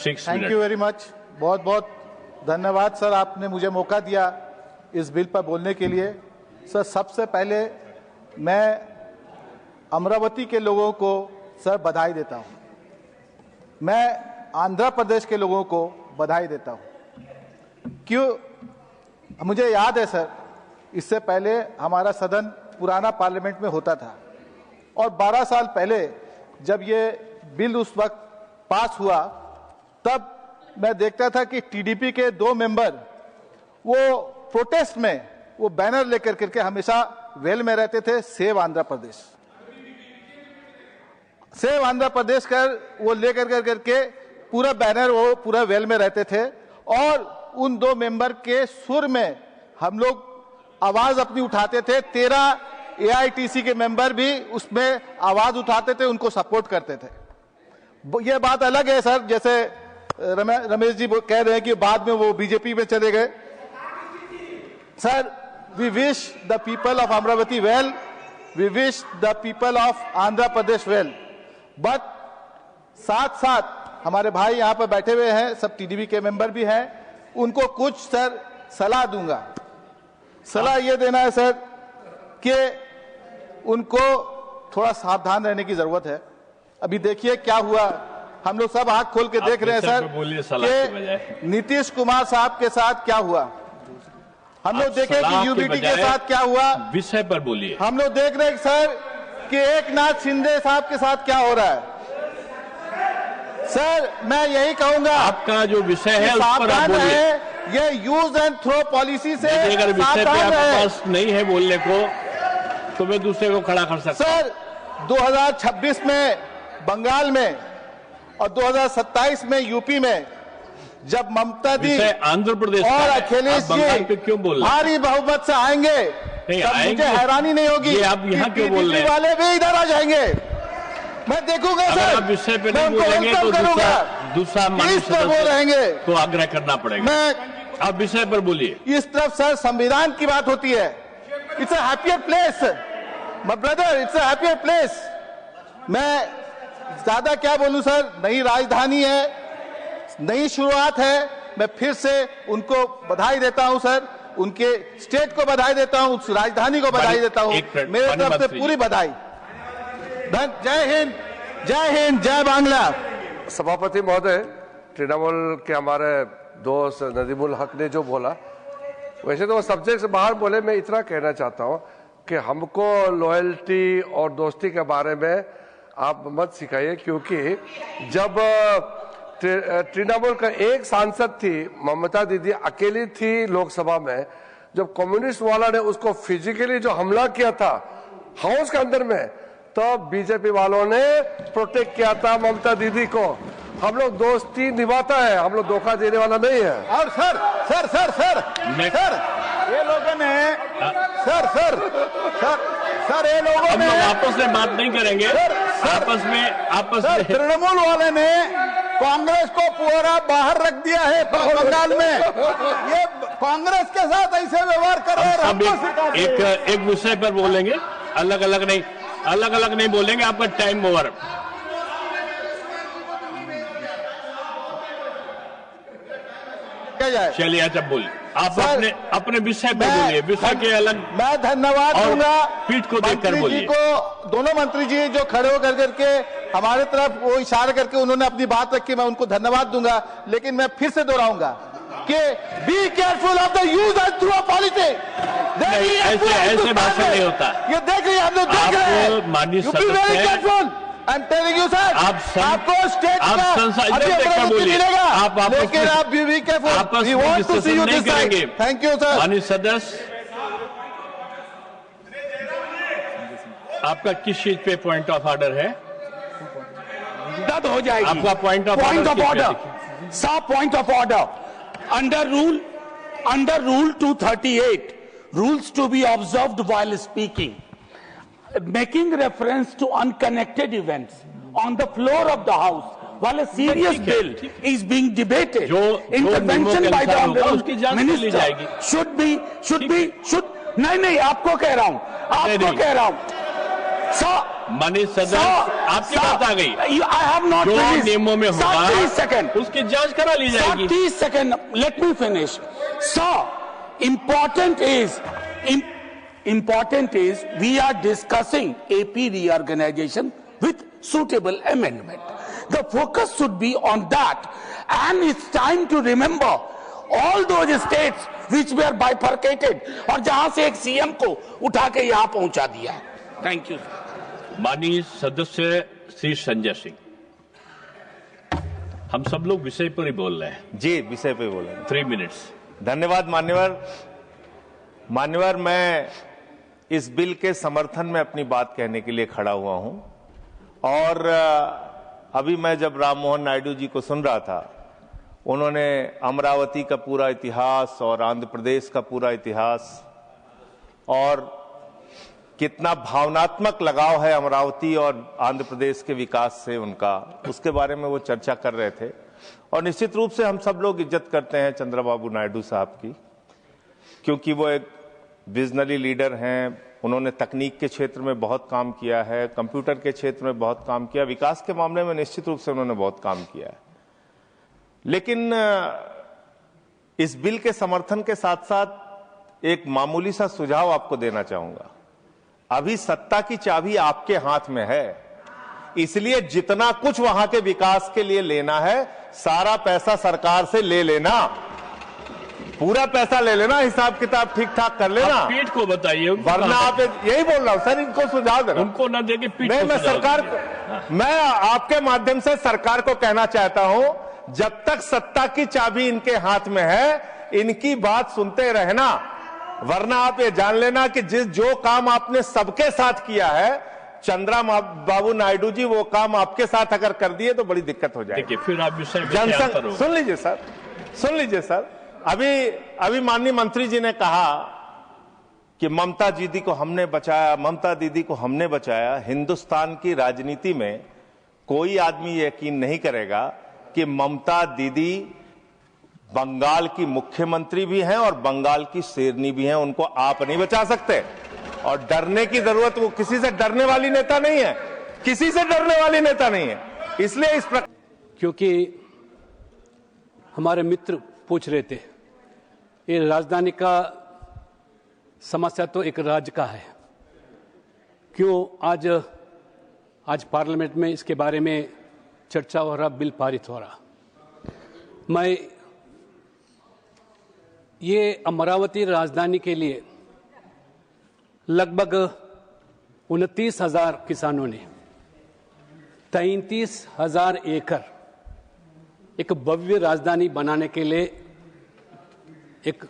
6 thank minutes. You very much. बहुत बहुत धन्यवाद सर, आपने मुझे मौका दिया इस बिल पर बोलने के लिए। सर, सबसे पहले मैं अमरावती के लोगों को सर बधाई देता हूं। मैं आंध्र प्रदेश के लोगों को बधाई देता हूं। क्यों? मुझे याद है सर, इससे पहले हमारा सदन पुराना पार्लियामेंट में होता था और 12 साल पहले जब ये बिल उस वक्त पास हुआ, तब मैं देखता था कि टीडीपी के 2 मेंबर वो प्रोटेस्ट में वो बैनर लेकर करके हमेशा वेल में रहते थे, सेव आंध्र प्रदेश, सेव आंध्र प्रदेश कर वो लेकर करके पूरा बैनर वो पूरा वेल में रहते थे। और उन 2 मेंबर के सुर में हम लोग आवाज अपनी उठाते थे। 13 एआईटीसी के मेंबर भी उसमें आवाज उठाते थे, उनको सपोर्ट करते थे। ये बात अलग है सर, जैसे रमेश जी कह रहे हैं कि बाद में वो बीजेपी में चले गए। Sir, we wish the people of Amaravati well, we wish the people of Andhra Pradesh well, but साथ साथ हमारे भाई यहाँ पर बैठे हुए हैं, सब टीडीपी के मेंबर भी हैं, उनको कुछ सर सलाह दूंगा। सलाह ये देना है सर कि उनको थोड़ा सावधान रहने की जरूरत है। अभी देखिए क्या हुआ, हम लोग सब आंख खोल के देख रहे हैं सर कि नीतीश कुमार साहब के साथ क्या हुआ। हम लोग देखे कि यूबीटी के साथ क्या हुआ, विषय पर बोलिए। हम लोग देख रहे हैं सर कि एकनाथ शिंदे साहब के साथ क्या हो रहा है। सर, मैं यही कहूंगा, आपका जो विषय है उस पर आप बोलिए। ये यूज एंड थ्रो पॉलिसी से अगर विषय पे आपके पास नहीं है बोलने को तो मैं दूसरे को खड़ा कर सकता हूं। सर, 2026 में बंगाल में और 2027 में यूपी में जब ममता दी आंध्र प्रदेश और अखिलेश जी क्यों बोल रहे भारी बहुमत से आएंगे, तब मुझे हैरानी नहीं होगी आप यहाँ क्यों बोल रहे हैं? वाले भी इधर आ जाएंगे। मैं देखूंगा सर, अगर आप विषय पे नहीं बोलेंगे तो दूसरा रहेंगे तो आग्रह करना पड़ेगा। मैं आप विषय पर बोलिए। इस तरफ सर संविधान की बात होती है। It's a happier place my brother, it's a happier place. मैं ज्यादा क्या बोलूं सर, नई राजधानी है, नई शुरुआत है। मैं फिर से उनको बधाई देता हूं सर, उनके स्टेट को बधाई देता हूं, उस राजधानी को बधाई देता हूं। मेरे तरफ से पूरी बधाई। जय हिंद, जय हिंद, जय बांग्ला। सभापति महोदय, तृणमूल के हमारे दोस्त नदीमुल हक ने जो बोला, वैसे तो वो सब्जेक्ट से बाहर बोले। मैं इतना कहना चाहता हूं कि हमको लॉयल्टी और दोस्ती के बारे में आप मत सिखाइए, क्योंकि जब तृणमूल का एक सांसद थी, ममता दीदी अकेली थी लोकसभा में, जब कम्युनिस्ट वाला ने उसको फिजिकली जो हमला किया था हाउस के अंदर में, तो बीजेपी वालों ने प्रोटेक्ट किया था ममता दीदी को। हम लोग दोस्ती निभाता है, हम लोग धोखा देने वाला नहीं है। और sir sir sir sir sir ये लोगों ने सर ये लोगों ने आपस में बात नहीं करेंगे, आपस में तृणमूल वाले ने कांग्रेस को पूरा बाहर रख दिया है बंगाल में। ये कांग्रेस के साथ ऐसे व्यवहार कर रहे हैं। एक विषय पर बोलेंगे, अलग अलग नहीं बोलेंगे। आपका टाइम ओवर। चलिए अच्छा बोलिए, आप अपने विषय पे बोलिए, विषय के अलग। मैं धन्यवाद दूंगा पीठ को देखकर बोलिए। को दोनों मंत्री जी जो खड़े होकर करके हमारे तरफ वो इशारा करके उन्होंने अपनी बात रखी, मैं उनको धन्यवाद दूंगा। लेकिन मैं फिर से दोहराऊंगा कि be careful of the use and through politics. ऐसे भाषण नहीं होता। ये देख रही आप लोग, देख रहे हैं। माननीय सदस्य, I am telling you sir, आपको स्टेट का मिलेगा, लेकिन आप भी careful. We want to see you this side. Thank you sir. माननीय सदस्य, आपका किस चीज पे पॉइंट ऑफ ऑर्डर है? रद्द हो जाएगी। आपका पॉइंट ऑफ ऑर्डर सब point of order under rule 238, rules to be observed while speaking, making reference to unconnected events on the floor of the house while a serious bill is being debated. Intervention by the honorable minister should नहीं, आपको कह रहा हूं, माननीय सदन, आपकी बात आ गई। I have not जो finished. नियमों में Sir, होगा 30 seconds. उसकी जांच करा ली Sir, जाएगी। 30 seconds. Let me finish. Sir, important is we are discussing AP reorganization with suitable amendment. The focus should be on that, and it's time to remember all those states which were bifurcated और जहां से एक CM को उठा के यहां पहुंचा दिया है। Thank you. माननीय सदस्य श्री संजय सिंह, हम सब लोग विषय पर ही बोल रहे हैं। जी, विषय पे बोले। 3 मिनट्स। धन्यवाद मान्यवर, मैं इस बिल के समर्थन में अपनी बात कहने के लिए खड़ा हुआ हूं। और अभी मैं जब राम मोहन नायडू जी को सुन रहा था, उन्होंने अमरावती का पूरा इतिहास और आंध्र प्रदेश का पूरा इतिहास और कितना भावनात्मक लगाव है अमरावती और आंध्र प्रदेश के विकास से उनका, उसके बारे में वो चर्चा कर रहे थे। और निश्चित रूप से हम सब लोग इज्जत करते हैं चंद्रबाबू नायडू साहब की, क्योंकि वो एक विजनरी लीडर हैं। उन्होंने तकनीक के क्षेत्र में बहुत काम किया है, कंप्यूटर के क्षेत्र में बहुत काम किया, विकास के मामले में निश्चित रूप से उन्होंने बहुत काम किया है। लेकिन इस बिल के समर्थन के साथ साथ एक मामूली सा सुझाव आपको देना चाहूंगा। अभी सत्ता की चाबी आपके हाथ में है, इसलिए जितना कुछ वहां के विकास के लिए लेना है, सारा पैसा सरकार से ले लेना, पूरा पैसा ले लेना, हिसाब किताब ठीक ठाक कर लेना। पीठ को बताइए, वरना आप यही बोल रहा हूं सर, इनको सुझाव देना, उनको ना देके पीठ नहीं, को मैं सुझाव सरकार दीजिए। मैं आपके माध्यम से सरकार को कहना चाहता हूं, जब तक सत्ता की चाबी इनके हाथ में है, इनकी बात सुनते रहना, वरना आप ये जान लेना कि जो काम आपने सबके साथ किया है, चंद्रबाबू नायडू जी वो काम आपके साथ अगर कर दिए तो बड़ी दिक्कत हो जाएगी। देखिए, फिर आप विषय में जनसंघ, क्या करो? सुन लीजिए सर, अभी माननीय मंत्री जी ने कहा कि ममता दीदी को हमने बचाया, ममता दीदी को हमने बचाया। हिंदुस्तान की राजनीति में कोई आदमी यकीन नहीं करेगा कि ममता दीदी बंगाल की मुख्यमंत्री भी हैं और बंगाल की शेरनी भी हैं, उनको आप नहीं बचा सकते। और डरने की जरूरत, वो किसी से डरने वाली नेता नहीं है, किसी से डरने वाली नेता नहीं है। इसलिए इस प्रकार, क्योंकि हमारे मित्र पूछ रहे थे, ये राजधानी का समस्या तो एक राज्य का है, क्यों आज पार्लियामेंट में इसके बारे में चर्चा हो रहा, बिल पारित हो रहा। मैं ये अमरावती राजधानी के लिए लगभग 29,000 किसानों ने 33,000 एकड़ एक भव्य राजधानी बनाने के लिए एक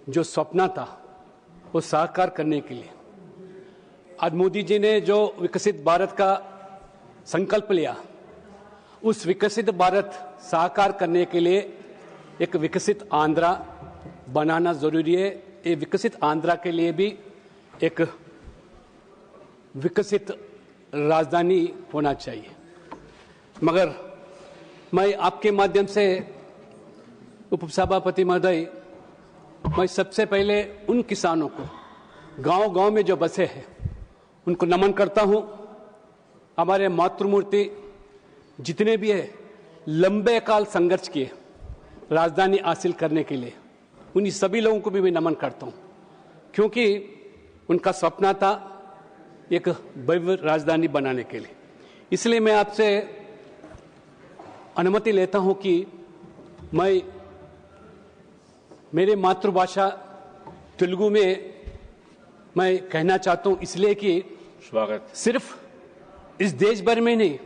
जो सपना था वो साकार करने के लिए आज मोदी जी ने जो विकसित भारत का संकल्प लिया, उस विकसित भारत साकार करने के लिए एक विकसित आंध्रा बनाना जरूरी है। ये विकसित आंध्रा के लिए भी एक विकसित राजधानी होना चाहिए। मगर मैं आपके माध्यम से उपसभापति महोदय, मैं सबसे पहले उन किसानों को गांव-गांव में जो बसे हैं उनको नमन करता हूं। हमारे मातृमूर्ति जितने भी है लंबे काल संघर्ष किए राजधानी हासिल करने के लिए, उन्हीं सभी लोगों को भी मैं नमन करता हूं, क्योंकि उनका सपना था एक भव्य राजधानी बनाने के लिए। इसलिए मैं आपसे अनुमति लेता हूं कि मैं मेरे मातृभाषा तेलुगु में मैं कहना चाहता हूं, इसलिए कि स्वागत सिर्फ इस देश भर में नहीं